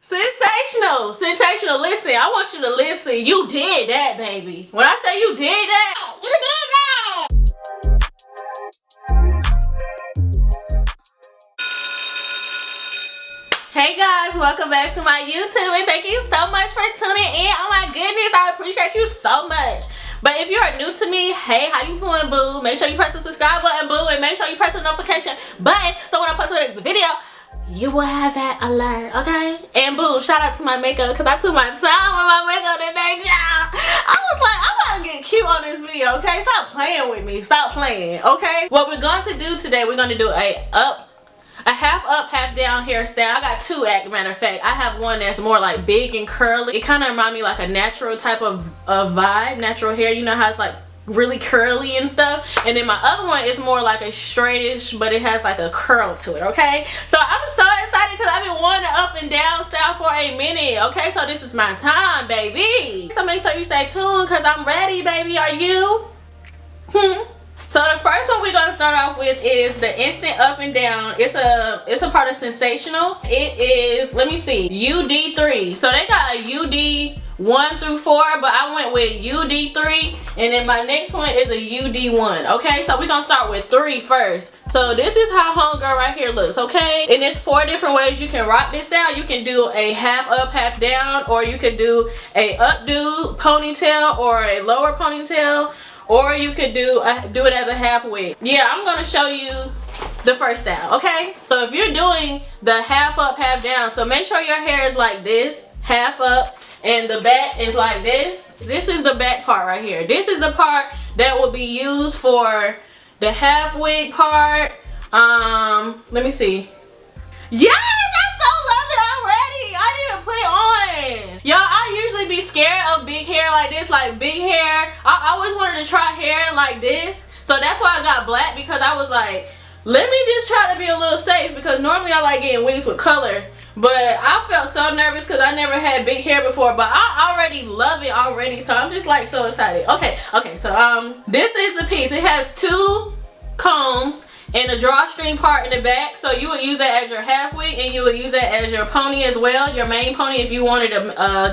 Sensational, sensational. Listen, I want you to listen. You did that, baby. When I say you did that, you did that. Hey guys, welcome back to my YouTube and thank you so much for tuning in. Oh my goodness, I appreciate you so much. But if you are new to me, hey, how you doing, boo? Make sure you press the subscribe button, boo, and make sure you press the notification button so when I post the next video, you will have that alert, okay? And boo, shout out to my makeup because I took my time with my makeup today, y'all. I was like, I'm about to get cute on this video, okay? Stop playing with me. Stop playing, okay? What we're going to do today, we're going to do a half up, half down hairstyle. I got two, as a matter of fact. I have one that's more like big and curly. It kind of reminds me like a natural type of vibe, natural hair. You know how it's like really curly and stuff. And then my other one is more like a straightish, but it has like a curl to it, okay? So I'm so excited because I've been wanting an up and down style for a minute, okay? So this is my time, baby. So make sure you stay tuned because I'm ready, baby. Are you? So the first one we're gonna start off with is the instant up and down. It's a part of Sensational. It is, let me see, UD3. So they got a UD1 through 4, but I went with UD3, and then my next one is a UD1. Okay, so we're gonna start with 3 first. So this is how homegirl right here looks, okay? And there's 4 different ways you can rock this style. You can do a half up, half down, or you could do a updo ponytail or a lower ponytail. Or you could do it as a half wig. Yeah, I'm gonna show you the first style, okay? So if you're doing the half up, half down, so make sure your hair is like this, half up, and the back is like this. This is the back part right here. This is the part that will be used for the half wig part. Let me see. Yes, I so love it already. I didn't even put it on. Y'all, I usually be scared of big hair like this, like big hair. I always wanted to try hair like this. So that's why I got black, because I was like, let me just try to be a little safe, because normally I like getting wigs with color. But I felt so nervous because I never had big hair before, but I already love it already. So I'm just like so excited. Okay, so this is the piece. It has 2 combs and a drawstring part in the back, so you would use that as your half wig, and you would use that as your pony as well, your main pony if you wanted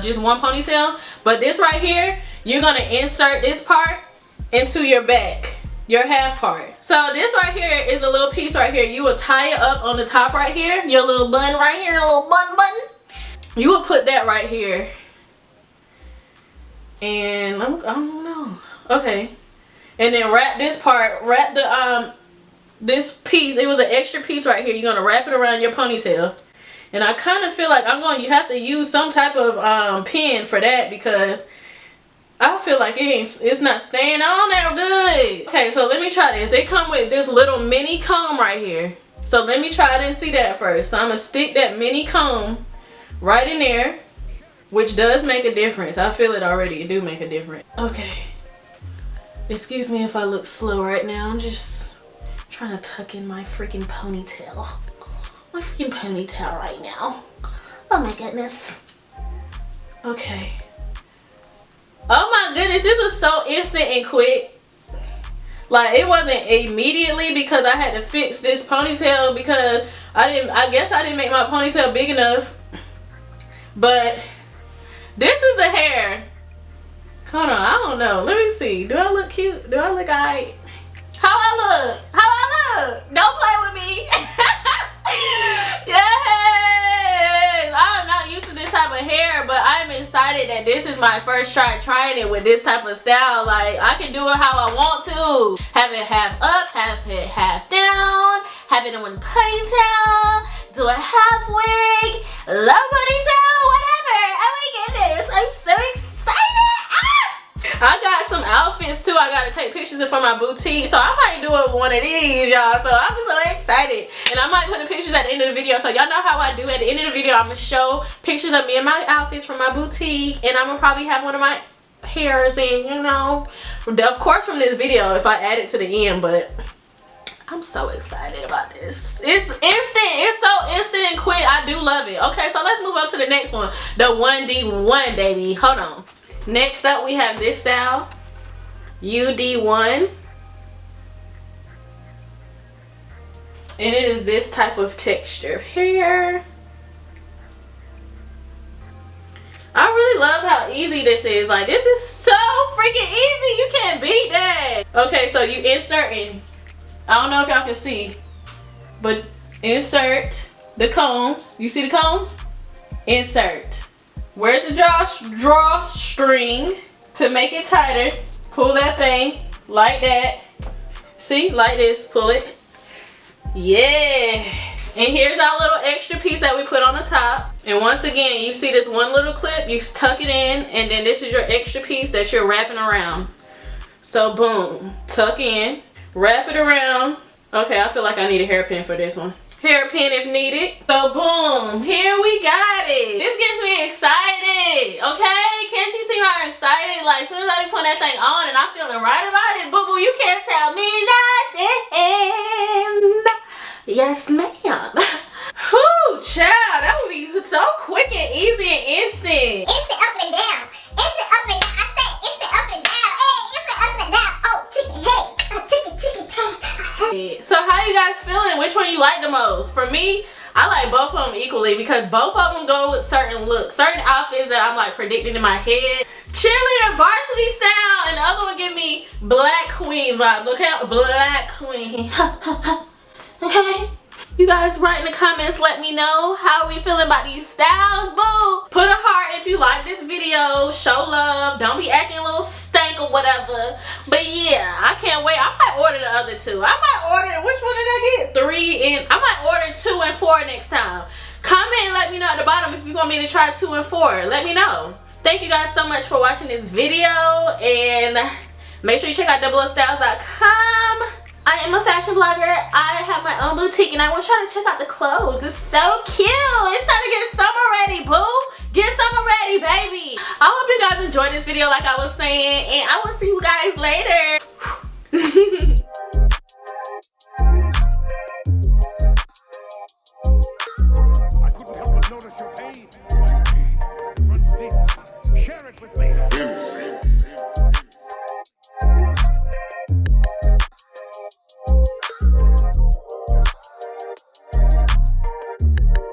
just one ponytail. But this right here, you're gonna insert this part into your back, your half part. So this right here is a little piece right here. You will tie it up on the top right here, your little bun right here, little bun. You will put that right here, and I don't know. Okay, and then wrap this part, wrap the this piece. It was an extra piece right here. You're gonna wrap it around your ponytail, and I kind of feel like you have to use some type of pin for that, because I feel like it's not staying on there good. Okay, so let me try this. They come with this little mini comb right here, so let me try it and see that first. So I'm gonna stick that mini comb right in there, which does make a difference. I feel it already. It do make a difference. Okay, excuse me if I look slow right now. I'm just trying to tuck in my freaking ponytail. My freaking ponytail right now. Oh my goodness. Okay. Oh my goodness, this was so instant and quick. Like, it wasn't immediately, because I had to fix this ponytail because I guess I didn't make my ponytail big enough. But this is the hair. Hold on, I don't know. Let me see. Do I look cute? Do I look alright? How I look? How I look? Don't play with me. Yes! I'm not used to this type of hair, but I'm excited that this is my first try trying it with this type of style. Like, I can do it how I want to. Have it half up, have it half down, have it in one ponytail, do a half wig, low ponytail, whatever. Oh my goodness, I'm so excited. I got some outfits too. I gotta take pictures of for my boutique, so I might do it with one of these, y'all. So I'm so excited, and I might put the pictures at the end of the video. So y'all know how I do at the end of the video. I'm gonna show pictures of me and my outfits from my boutique, and I'm gonna probably have one of my hairs in, you know, of course from this video if I add it to the end. But I'm so excited about this. It's instant. It's so instant and quick. I do love it. Okay, so let's move on to the next one, the 1D1, baby. Hold on. Next up, we have this style, UD1, and it is this type of texture here. easy this is. Like, this is so freaking easy. You can't beat that. Okay, so you inserting. I don't know if y'all can see, but insert the combs. You see the combs? Insert. Where's the drawstring to make it tighter? Pull that thing like that. See, like this. Pull it. Yeah. And here's our little extra piece that we put on the top. And once again, you see this one little clip, you tuck it in, and then this is your extra piece that you're wrapping around. So boom, tuck in, wrap it around. Okay, I feel like I need a hairpin for this one. Hairpin if needed. So boom, here we got it. This gets me excited, okay? Can't you see how excited? Like, as soon as I be putting that thing on and I'm feeling right about it, boo-boo, you can't tell me nothing. Yes, ma'am. Whoo, child, that would be so quick and easy and instant. Instant up and down. Instant up and down. I said instant up and down. Hey, instant up and down. Oh, chicken head. Chicken head. So how you guys feeling? Which one you like the most? For me, I like both of them equally because both of them go with certain looks, certain outfits that I'm like predicting in my head. Cheerleader varsity style, and the other one give me black queen vibes. Okay, black queen. Okay. You guys write in the comments, let me know how we feeling about these styles, boo. Put a heart if you like this video. Show love. Don't be acting a little stank or whatever. But yeah, I can't wait. I might order the other two. I might order, which one did I get? 3 and I might order 2 and 4 next time. Comment and let me know at the bottom if you want me to try 2 and 4. Let me know. Thank you guys so much for watching this video, and make sure you check out doubleostyles.com. I am a fashion blogger. I have my own boutique and I want y'all to check out the clothes. It's so cute. It's time to get summer ready, boo. Get summer ready, baby. I hope you guys enjoyed this video like I was saying, and I will see you guys later. I couldn't help but notice your pain.